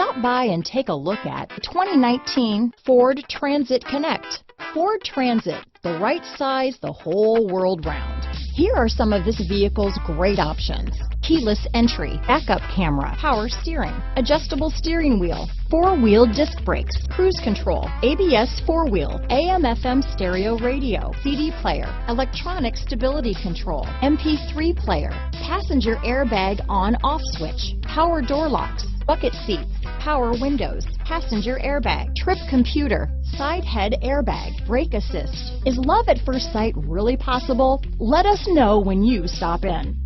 Stop by and take a look at the 2019 Ford Transit Connect. Ford Transit, the right size the whole world round. Here are some of this vehicle's great options: keyless entry, backup camera, power steering, adjustable steering wheel, four-wheel disc brakes, cruise control, ABS four-wheel, AM/FM stereo radio, CD player, electronic stability control, MP3 player, passenger airbag on/off switch, power door locks, bucket seats, power windows, passenger airbag, trip computer, side head airbag, brake assist. Is love at first sight really possible? Let us know when you stop in.